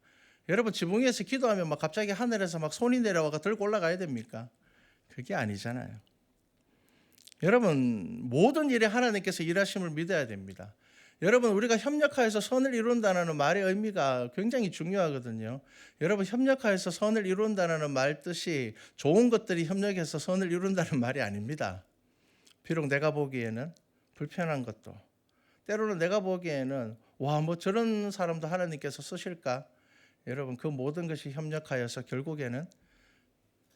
여러분 지붕 위에서 기도하면 갑자기 하늘에서 손이 내려와가 들고 올라가야 됩니까? 그게 아니잖아요. 여러분 모든 일에 하나님께서 일하심을 믿어야 됩니다. 여러분 우리가 협력하여서 선을 이룬다는 말의 의미가 굉장히 중요하거든요. 여러분 협력하여서 선을 이룬다는 말 뜻이 좋은 것들이 협력해서 선을 이룬다는 말이 아닙니다. 비록 내가 보기에는 불편한 것도 때로는 내가 보기에는 저런 사람도 하나님께서 쓰실까? 여러분 그 모든 것이 협력하여서 결국에는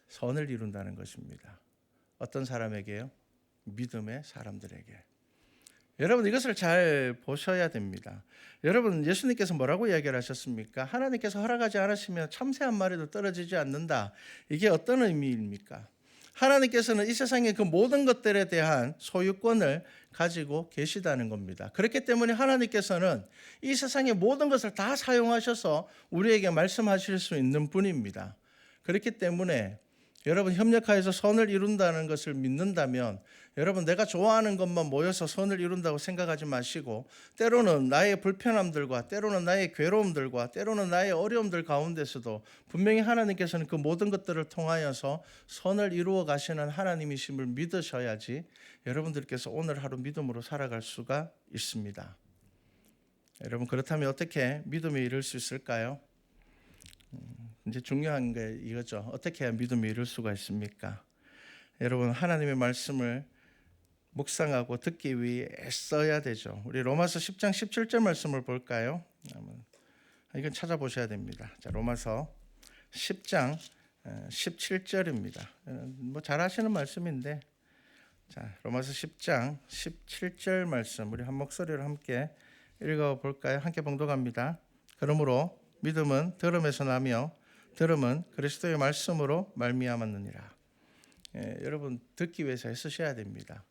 선을 이룬다는 것입니다. 어떤 사람에게요? 믿음의 사람들에게. 여러분 이것을 잘 보셔야 됩니다. 여러분 예수님께서 뭐라고 이야기를 하셨습니까? 하나님께서 허락하지 않으시면 참새 한 마리도 떨어지지 않는다. 이게 어떤 의미입니까? 하나님께서는 이 세상의 그 모든 것들에 대한 소유권을 가지고 계시다는 겁니다. 그렇기 때문에 하나님께서는 이 세상의 모든 것을 다 사용하셔서 우리에게 말씀하실 수 있는 분입니다. 그렇기 때문에 여러분 협력하여서 선을 이룬다는 것을 믿는다면 여러분 내가 좋아하는 것만 모여서 선을 이룬다고 생각하지 마시고 때로는 나의 불편함들과 때로는 나의 괴로움들과 때로는 나의 어려움들 가운데서도 분명히 하나님께서는 그 모든 것들을 통하여서 선을 이루어 가시는 하나님이심을 믿으셔야지 여러분들께서 오늘 하루 믿음으로 살아갈 수가 있습니다. 여러분 그렇다면 어떻게 믿음에 이를 수 있을까요? 이제 중요한 게 이거죠. 어떻게 해야 믿음에 이룰 수가 있습니까? 여러분 하나님의 말씀을 묵상하고 듣기 위해 애써야 되죠. 우리 로마서 10장 17절 말씀을 볼까요? 이건 찾아보셔야 됩니다. 자, 로마서 10장 17절입니다. 잘 아시는 말씀인데 자, 로마서 10장 17절 말씀 우리 한 목소리로 함께 읽어볼까요? 함께 봉독합니다. 그러므로 믿음은 들음에서 나며 들음은 그리스도의 말씀으로 말미암았느니라. 여러분 듣기 위해서 애쓰셔야 됩니다.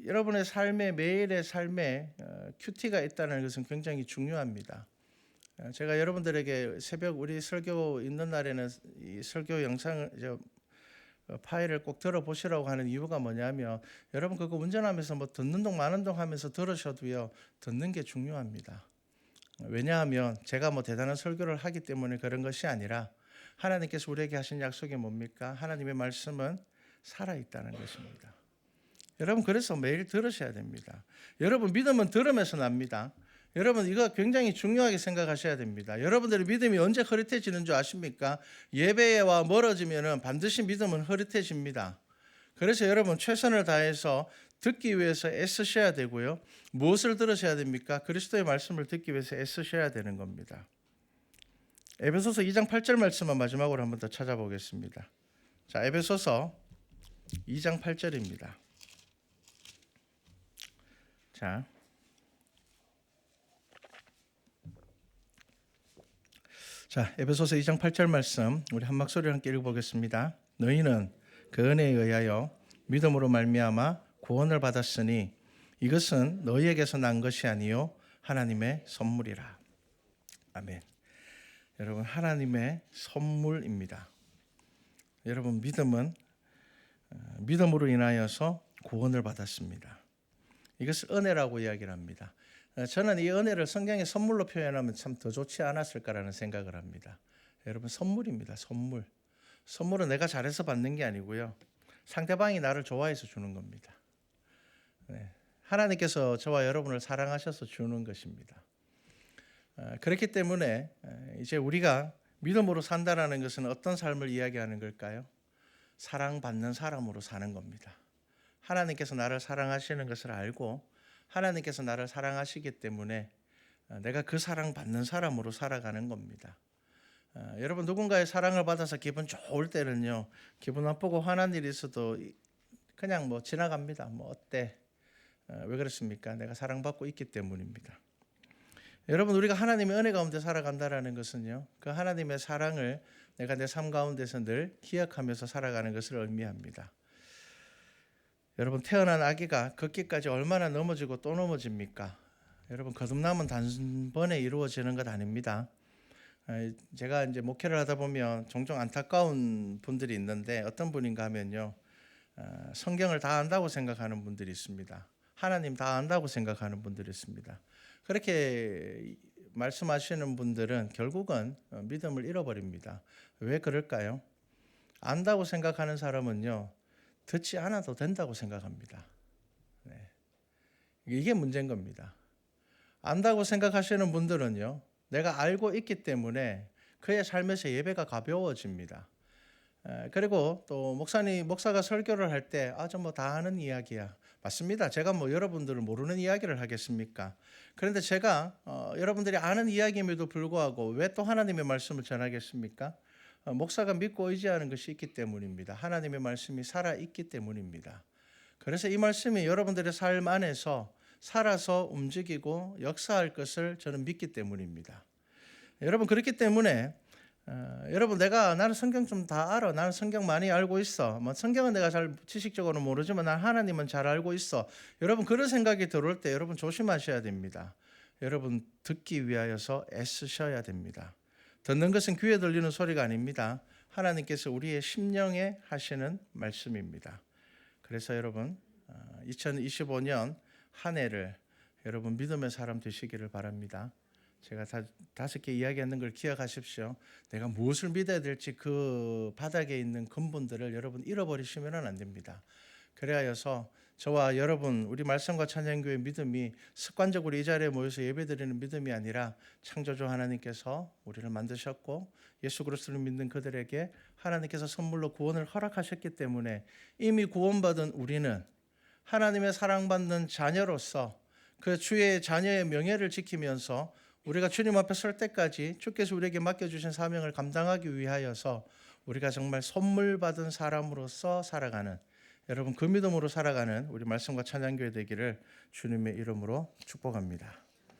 여러분의 삶에 매일의 삶에 큐티가 있다는 것은 굉장히 중요합니다. 제가 여러분들에게 새벽 우리 설교 있는 날에는 이 설교 영상을 파일을 꼭 들어보시라고 하는 이유가 뭐냐면 여러분 그거 운전하면서 뭐 듣는 동 마는 동 하면서 들으셔도요 듣는 게 중요합니다. 왜냐하면 제가 뭐 대단한 설교를 하기 때문에 그런 것이 아니라 하나님께서 우리에게 하신 약속이 뭡니까? 하나님의 말씀은 살아있다는 것입니다. 여러분 그래서 매일 들으셔야 됩니다. 여러분 믿음은 들으면서 납니다. 여러분 이거 굉장히 중요하게 생각하셔야 됩니다. 여러분들의 믿음이 언제 흐릿해지는 줄 아십니까? 예배와 멀어지면 반드시 믿음은 흐릿해집니다. 그래서 여러분 최선을 다해서 듣기 위해서 애쓰셔야 되고요. 무엇을 들으셔야 됩니까? 그리스도의 말씀을 듣기 위해서 애쓰셔야 되는 겁니다. 에베소서 2장 8절 말씀만 마지막으로 한 번 더 찾아보겠습니다. 자, 에베소서 2장 8절입니다. 자, 에베소서 2장 8절 말씀 우리 한 목소리로 함께 읽어보겠습니다. 너희는 그 은혜에 의하여 믿음으로 말미암아 구원을 받았으니 이것은 너희에게서 난 것이 아니요 하나님의 선물이라. 아멘. 여러분 하나님의 선물입니다. 여러분 믿음은 믿음으로 인하여서 구원을 받았습니다. 이것을 은혜라고 이야기를 합니다. 저는 이 은혜를 성경의 선물로 표현하면 참 더 좋지 않았을까라는 생각을 합니다. 여러분 선물입니다. 선물. 선물은 내가 잘해서 받는 게 아니고요. 상대방이 나를 좋아해서 주는 겁니다. 네. 하나님께서 저와 여러분을 사랑하셔서 주는 것입니다. 그렇기 때문에 이제 우리가 믿음으로 산다라는 것은 어떤 삶을 이야기하는 걸까요? 사랑받는 사람으로 사는 겁니다. 하나님께서 나를 사랑하시는 것을 알고 하나님께서 나를 사랑하시기 때문에 내가 그 사랑받는 사람으로 살아가는 겁니다. 여러분 누군가의 사랑을 받아서 기분 좋을 때는요. 기분 나쁘고 화난 일이 있어도 그냥 뭐 지나갑니다. 뭐 어때? 왜 그렇습니까? 내가 사랑받고 있기 때문입니다. 여러분 우리가 하나님의 은혜 가운데 살아간다라는 것은요. 그 하나님의 사랑을 내가 내 삶 가운데서 늘 기억하면서 살아가는 것을 의미합니다. 여러분 태어난 아기가 걷기까지 얼마나 넘어지고 또 넘어집니까? 여러분 거듭남은 단번에 이루어지는 것 아닙니다. 제가 이제 목회를 하다 보면 종종 안타까운 분들이 있는데 어떤 분인가 하면요. 성경을 다 안다고 생각하는 분들이 있습니다. 하나님 다 안다고 생각하는 분들이 있습니다. 그렇게 말씀하시는 분들은 결국은 믿음을 잃어버립니다. 왜 그럴까요? 안다고 생각하는 사람은요. 듣지 않아도 된다고 생각합니다. 네. 이게 문제인 겁니다. 안다고 생각하시는 분들은요. 내가 알고 있기 때문에 그의 삶에서 예배가 가벼워집니다. 그리고 또 목사가 설교를 할 때 저 뭐 다 아는 이야기야. 맞습니다. 제가 뭐 여러분들을 모르는 이야기를 하겠습니까? 그런데 제가 여러분들이 아는 이야기임에도 불구하고 왜 또 하나님의 말씀을 전하겠습니까? 목사가 믿고 의지하는 것이 있기 때문입니다. 하나님의 말씀이 살아있기 때문입니다. 그래서 이 말씀이 여러분들의 삶 안에서 살아서 움직이고 역사할 것을 저는 믿기 때문입니다. 여러분 그렇기 때문에 여러분 나는 성경 좀 다 알아. 나는 성경 많이 알고 있어. 뭐 성경은 내가 잘 지식적으로 모르지만 난 하나님은 잘 알고 있어. 여러분 그런 생각이 들어올 때 여러분 조심하셔야 됩니다. 여러분 듣기 위하여서 애쓰셔야 됩니다. 듣는 것은 귀에 들리는 소리가 아닙니다. 하나님께서 우리의 심령에 하시는 말씀입니다. 그래서 여러분 2025년 한 해를 여러분 믿음의 사람 되시기를 바랍니다. 제가 5개 이야기하는 걸 기억하십시오. 내가 무엇을 믿어야 될지 그 바닥에 있는 근본들을 여러분 잃어버리시면 안 됩니다. 그래야여서 저와 여러분 우리 말씀과 찬양교회 믿음이 습관적으로 이 자리에 모여서 예배드리는 믿음이 아니라 창조주 하나님께서 우리를 만드셨고 예수 그리스도를 믿는 그들에게 하나님께서 선물로 구원을 허락하셨기 때문에 이미 구원받은 우리는 하나님의 사랑받는 자녀로서 그 주의 자녀의 명예를 지키면서 우리가 주님 앞에 설 때까지 주께서 우리에게 맡겨주신 사명을 감당하기 위하여서 우리가 정말 선물 받은 사람으로서 살아가는 여러분 그 믿음으로 살아가는 우리 말씀과 찬양교회 되기를 주님의 이름으로 축복합니다.